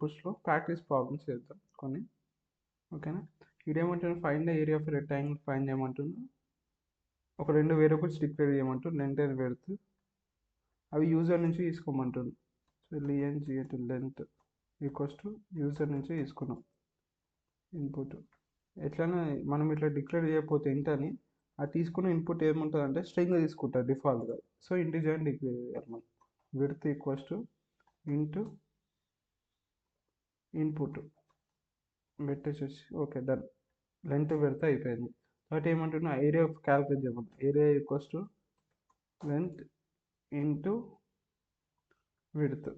పుష్లో practice problems చేద్దాం కొన్ని. ఓకేనా? ఇదేమంటున్నా find the area of rectangle find చేయమంటున్నా. ఒక 2 వేరియబుల్స్ డిక్లేర్ చేయమంటూ లెంత్ అండ్ వెడ్త్ అవి యూజర్ నుంచి తీసుకోమంటుంది. సో లిఎన్జిఎట్ లెంత్ ఈక్వల్స్ టు యూజర్ నుంచి తీసుకున్నాం ఇన్పుట్. ఎట్లయినా మనం ఇట్లా డిక్లేర్ చేయకపోతే ఇంటని అది తీసుకున్న ఇన్పుట్ ఏముంటుంది అంటే స్ట్రింగ్ తీసుకుంటారు డిఫాల్ట్గా. సో ఇంటిజర్ అని డిక్లేర్ చేయాలి మనం. Width equals to into input పెట్టేసేసి ఓకే డన్. లెంత్ పెడితే అయిపోయింది. కాబట్టి ఏమంటున్నా ఏరియా క్యాలిక్యులేట్ చేయమన్నా. Area equals to length into width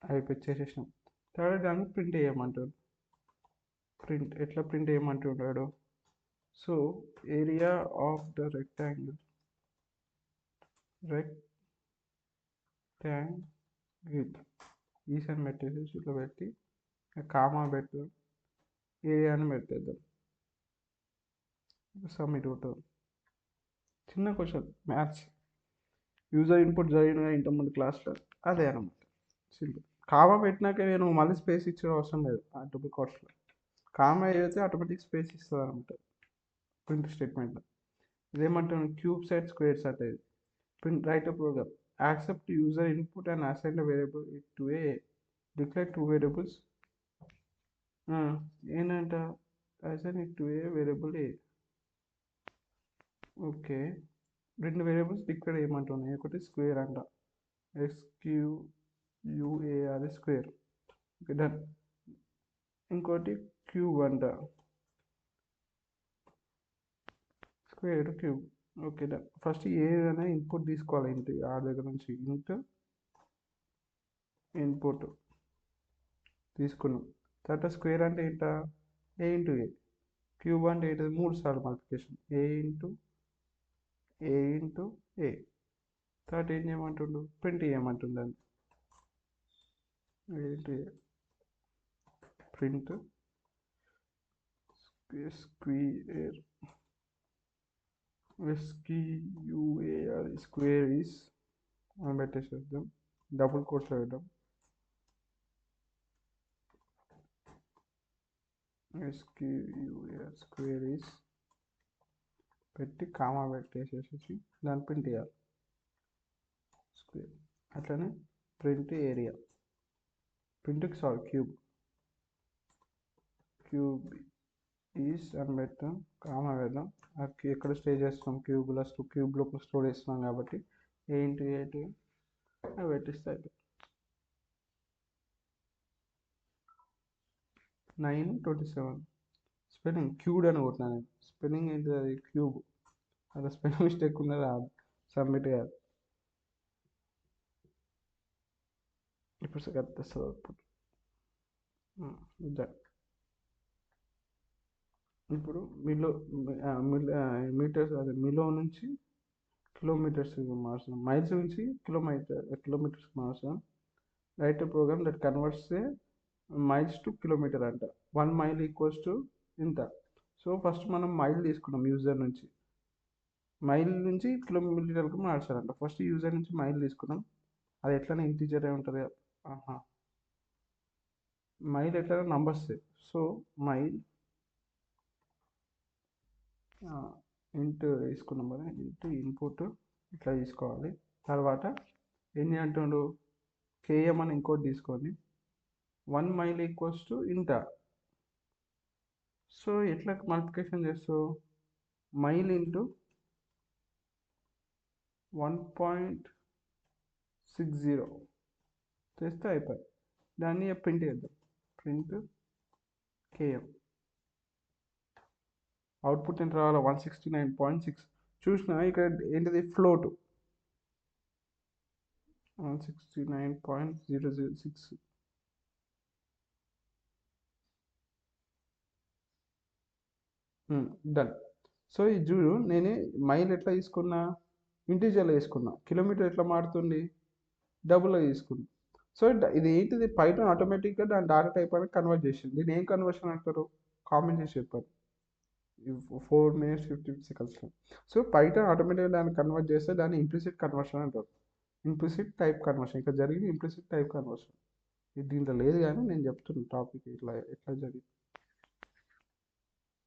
అయిపోయి చేసేసినాం. తర్వాత దాన్ని ప్రింట్ చేయమంటాడు. ప్రింట్ ఎట్లా ప్రింట్ చేయమంటున్నాడు? So area of the rectangle ఈసారి పెట్టేసి ఇట్లా పెట్టి కామా పెట్టు ఏరియా అని పెట్టేద్దాం. సబ్మిట్ అవుతుంది. చిన్న క్వశ్చన్ మ్యాథ్స్ యూజర్ ఇన్పుట్ జరిగిన ఇంతకుముందు క్లాస్లో అదే అనమాట. సింపుల్. కామా పెట్టినాక నేను మళ్ళీ స్పేస్ ఇచ్చే అవసరం లేదు. ఆటోమేటిక్ కోర్స్లో కామా అయితే ఆటోమేటిక్ స్పేస్ ఇస్తుంది అనమాట ప్రింట్ స్టేట్మెంట్లో. ఇదేమంటాను క్యూబ్ సైడ్ స్క్వేర్స్ అంటే print write program accept user input and assign variable to a declare 2 variables ఏంటంట assign it to a variable a. Okay 2 variables declare చేయమంటున్నాయి. ఒకటి స్క్వేర్ అంట SQUAR స్క్వేర్. Okay done. ఇంకోటి cube అంట square cube. Okay done. First ఏదైనా input తీసుకోవాలి ఇంటి ఆ దగ్గర నుంచి ఇంటూ ఇన్పుట్ తీసుకున్నాం. తర్వాత స్క్వేర్ అంటే ఏంట ఏ ఇంటూ ఏ. క్యూబ్ అంటే ఏంటది 3 సార్లు మల్టిప్లికేషన్ ఏ ఇంటూ ఏ. తర్వాత ఏం చేయమంటుండు ప్రింట్ చేయమంటుంది దాన్ని a into a print square SQUAR square is మనం పెట్టేసేద్దాం. డబుల్ కోట్స్లో పెట్టాం SQUAR స్క్వేర్ ఈస్ పెట్టి కామా పెట్టేసేసి దాన్ని ప్రింట్ చేయాలి స్క్వేర్. అట్లనే ప్రింట్ ఏరియా ప్రింట్కి క్యూబ్ ఈస్ అని పెట్టాం కామా పెడదాం. ఎక్కడ స్టే చేస్తున్నాం క్యూబ్లో స్టోర్ చేస్తున్నాం కాబట్టి ఏ ఇంటూ ఏ అవి పెట్టిస్తే అయిపోయి 927. స్పెల్లింగ్ క్యూడ్ అని కొట్టినాను నేను. స్పెల్లింగ్ ఏంటి అది క్యూబ్. అలా స్పెల్లింగ్ మిస్టేక్ ఉన్నది రాదు సబ్మిట్ కాదు. ఇప్పుడు కనిపిస్తుంది అవుట్పుట్. ఇప్పుడు మీటర్స్ అదే మిలో నుంచి కిలోమీటర్స్ మార్చాం. మైల్స్ నుంచి కిలోమీటర్స్ మార్చాం. Right program that converts miles to kilometre అంట. 1 మైల్ ఈక్వల్స్ టు ఇంత. సో ఫస్ట్ మనం మైల్ తీసుకున్నాం యూజర్ నుంచి. మైల్ నుంచి కిలోమీటర్కి మార్చాలంట. ఫస్ట్ యూజర్ నుంచి మైల్ తీసుకున్నాం. అది ఎట్లనే ఇంటీజర్ అయి ఉంటుంది. మైల్ ఎట్లయినా నంబర్స్. సో మైల్ ఇంటూ తీసుకున్నాం కదా ఇంటూ ఇన్పుట్ ఇట్లా తీసుకోవాలి. తర్వాత ఎన్ని అంటుండు కేఎం అని ఇంకోటి తీసుకోండి. 1 మైల్ ఈక్వల్స్ టు ఇంత. సో ఎట్లా మల్టిప్లికేషన్ చేస్తావు మైల్ ఇంటూ 1.60 చేస్తే అయిపోయి దాన్ని ప్రింట్ చేద్దాం. ప్రింట్ కేఎం అవుట్పుట్ ఎంత రావాలో 169.6. చూసినా ఇక్కడ ఏంటిది ఫ్లోట్ 169.006. డన్. సో ఇది చూడు నేను మైల్ ఎట్లా తీసుకున్నా ఇంటీజర్లో వేసుకున్నా. కిలోమీటర్ ఎట్లా మారుతుంది డబుల్లో తీసుకున్నా. సో ఇది ఏంటిది పైథాన్ ఆటోమేటిక్గా దాని డాటా టైప్ అని కన్వర్ట్ చేసింది. దీన్ని ఏం కన్వర్షన్ అంటారు కామెంట్ చేసి చెప్పారు 4 minutes 50 seconds. సో పైథాన్ ఆటోమేటిక్గా దాన్ని కన్వర్ట్ చేస్తే దాన్ని ఇంప్లిసిట్ కన్వర్షన్ అంటారు. ఇంప్లిసిట్ టైప్ కన్వర్షన్ ఇక్కడ జరిగింది ఇంప్లిసిట్ టైప్ కన్వర్షన్. ఇది దీంట్లో లేదు కానీ నేను చెప్తున్నా టాపిక్ ఇట్లా ఎట్లా జరిగింది.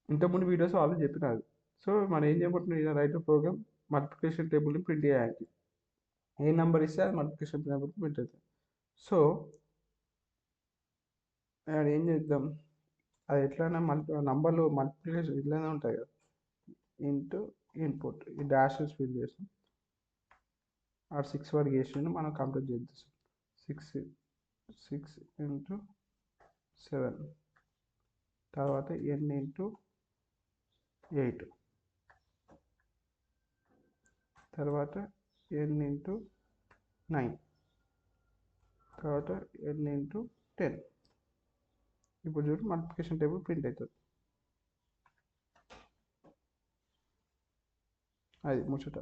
ఇంతకుముందు వీడియోస్ ఆల్రెడీ చెప్పిన అది. సో మనం ఏం చేయబోతున్నాం, ఇలా రైట్ ప్రోగ్రామ్ మల్టిప్లికేషన్ టేబుల్ని ప్రింట్ చేయాలి. ఏ నెంబర్ ఇస్తే అది మల్టిప్లికేషన్ టేబుల్ ప్రింట్ అవుతుంది. సో అది ఏం చేద్దాం, అది ఎట్లయినా నంబర్లు మల్టిప్లికేషన్ ఇట్లానే ఉంటాయి కదా, ఇంటూ ఇన్పుట్ ఈ డాషెస్ ఫిల్ చేస్తాం. ఆ 6 వరకు చేసిండు, మనం కంప్లీట్ చేద్దాం. 6 ఇంటూ 7 తర్వాత n ఇంటూ 8 తర్వాత n ఇంటూ 9 తర్వాత n ఇంటూ 10. ఇప్పుడు చూడు మల్టిప్లికేషన్ టేబుల్ ప్రింట్ అవుతుంది. అది ముచ్చట.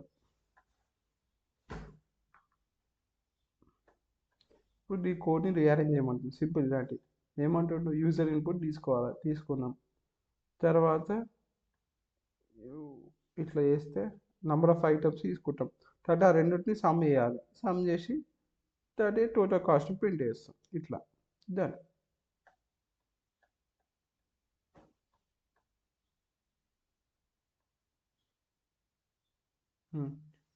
ఇప్పుడు ఈ కోడ్ని రీఅరేంజ్ చేయమంటుంది. సింపుల్ ఇలాంటి ఏమంటుండు, యూజర్ ఇన్పుట్ తీసుకున్నాం. తర్వాత ఇట్లా చేస్తే నెంబర్ ఆఫ్ ఐటమ్స్ తీసుకుంటాం. తర్వాత ఆ రెండింటిని సమ్ చేయాలి. సమ్ చేసి తర్వాత టోటల్ కాస్ట్ ప్రింట్ చేస్తాం. ఇట్లా done.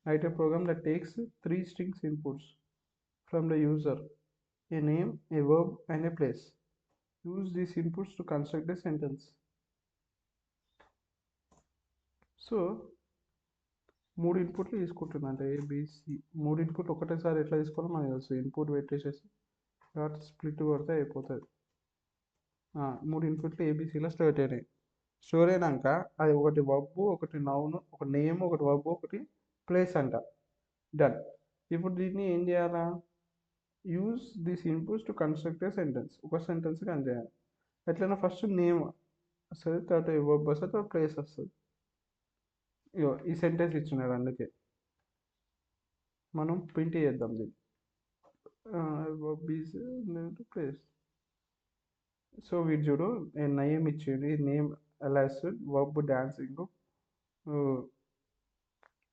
Write a program that takes 3 strings inputs from the user, a name, a verb, and a place. Use these inputs to construct a sentence. So 3 ఇన్పుట్లు తీసుకుంటుందంట, ABC. 3 ఇన్పుట్లు ఒకటేసారి ఎట్లా తీసుకోవాలో మనకు తెలుసు. ఇన్పుట్ పెట్టేసేసి తర్వాత స్ప్లిట్ కొడితే అయిపోతుంది. 3 ఇన్పుట్లు ఏబిసిలో స్టోర్ అయినాయి. స్టోర్ అయినాక అది ఒకటి వర్బ్, ఒకటి నౌన్, ఒక నేమ్, ఒకటి వర్బ్, ఒకటి ప్లేస్ అంట. డన్. ఇప్పుడు దీన్ని ఏం చేయాలా, use this inputs to construct a sentence. ఒక సెంటెన్స్ రన్ చేయాలి. ఎట్లయినా ఫస్ట్ నేమ్ వస్తుంది, తర్వాత వర్బ్ వస్తుంది, తర్వాత ప్లేస్ వస్తుంది. ఇగో ఈ సెంటెన్స్ ఇచ్చినారు, అందుకే మనం ప్రింట్ చేద్దాం దీన్ని. Verb is place. సో వీడు చూడు నేమ్ ఇచ్చిండు, ఈ నేమ్ ఎలాస్, వర్బ్ డాన్సింగ్,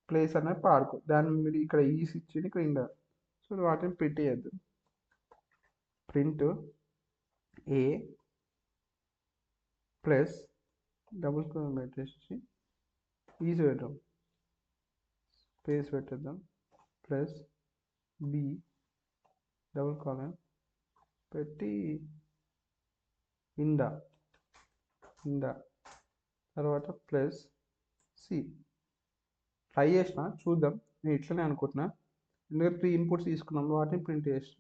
ప్లేస్ అనేది పార్క్. దాని మీద ఇక్కడ ఈస్ ఇచ్చింది క్రింద. సో వాటిని ప్రింట్ చేద్దాం. ప్రింట్ ఏ ప్లస్ డబుల్ కాలన్ పెట్టేసి ఈజ్ పెట్టాం, స్పేస్ పెట్టేద్దాం, ప్లస్ బి డబుల్ కాలన్ పెట్టి ఇందా తర్వాత ప్లస్ సి. ట్రై చేసిన చూద్దాం, నేను ఇట్లనే అనుకుంటున్నా. ఎందుకంటే 3 ఇన్పుట్స్ తీసుకున్నాం, వాటిని ప్రింట్ చేసిన.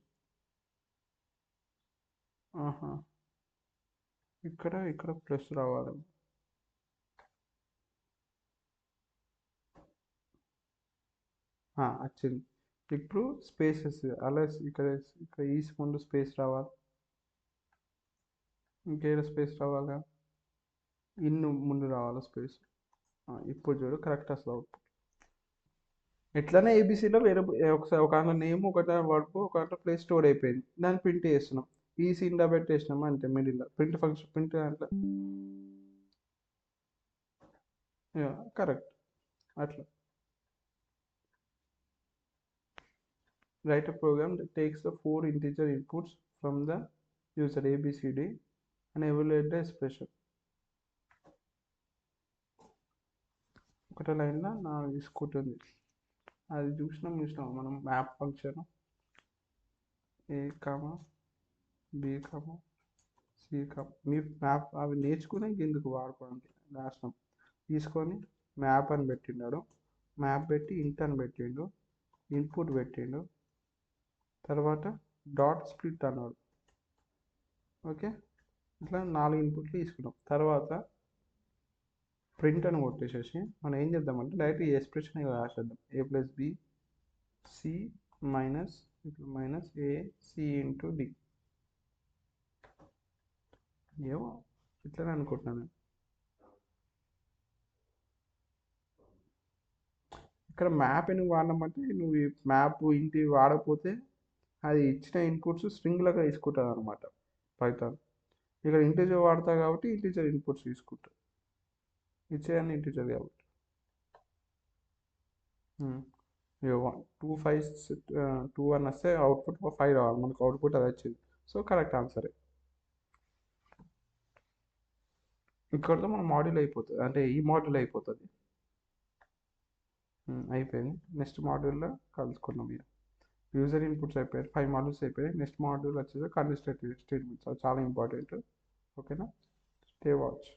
ఇక్కడ ప్లస్ రావాలి. వచ్చింది. ఇప్పుడు స్పేసెస్ అలా ఇక్కడ ఈస్ ముందు స్పేస్ రావాలి, ఇంకేదో స్పేస్ రావాలా, ఇన్ను ముందు రావాలి స్పేస్. ఇప్పుడు చూడు కరెక్ట్ అసలు అవుట్పుట్. ఎట్లనే ఏబీసీలో వేరే ఒకసారి ఒక నేమ్, ఒక వర్బ్, ఒక ప్లేస్ స్టోర్ అయిపోయింది, దాన్ని ప్రింట్ చేస్తున్నాం. ఈ సీన్లో పెట్టేసినాం అంటే మిడిల్లో ప్రింట్ ఫంక్షన్, ప్రింట్ దాంట్లో కరెక్ట్. అట్లా write a program that takes the 4 integer inputs from the user ABCD and evaluate the expression. ఒకటే లైన్లో నా తీసుకుంటుంది. అది చూసినాం మనం map function a comma b comma c comma. మీ మ్యాప్ అవి నేర్చుకుని ఎందుకు వాడుకోవడానికి రాసినాం. తీసుకొని మ్యాప్ అని పెట్టినాడు, మ్యాప్ పెట్టి ఇంట్ అని పెట్టిండు, ఇన్పుట్ పెట్టిండు, తర్వాత డాట్ స్ప్లిట్ అన్నాడు. ఓకే, ఇట్లా 4 ఇన్పుట్లు తీసుకున్నాం. తర్వాత ప్రింట్ అని కొట్టేసేసి మనం ఏం చేద్దామంటే డైరెక్ట్ ఈ ఎక్స్ప్రెషన్ ఇలా రాసేద్దాం. A plus b c minus a c into d. ఏమో ఇట్లనే అనుకుంటున్నాను. ఇక్కడ మ్యాప్ ఎందుకు వాడినామంటే, నువ్వు ఈ మ్యాప్ ఇంటి వాడకపోతే అది ఇచ్చిన ఇన్పుట్స్ స్ట్రింగ్లుగా తీసుకుంటుంది అనమాట పైథాన్. ఇక్కడ ఇంటీజర్ వాడతా కాబట్టి ఇంటీజర్ ఇన్పుట్స్ తీసుకుంటుంది, ఇచ్చేయని ఇంటీజర్ కాబట్టి. 2 5 2 1 వస్తే అవుట్పుట్ 5 రావాలి, మనకు అవుట్పుట్ అది వచ్చింది. సో కరెక్ట్ ఆన్సరే. ఇక్కడతో మన మాడ్యూల్ అయిపోతుంది, అంటే ఈ మాడ్యూల్ అయిపోతుంది. అయిపోయింది. నెక్స్ట్ మాడ్యూల్లో కలుసుకున్నాం మీరు. యూజర్ ఇన్పుట్స్ అయిపోయాయి, 5 మాడ్యూల్స్ అయిపోయాయి. నెక్స్ట్ మాడ్యూల్ వచ్చేసి కండిషనల్ స్టేట్మెంట్స్, అవి చాలా ఇంపార్టెంట్. ఓకేనా? Stay watch.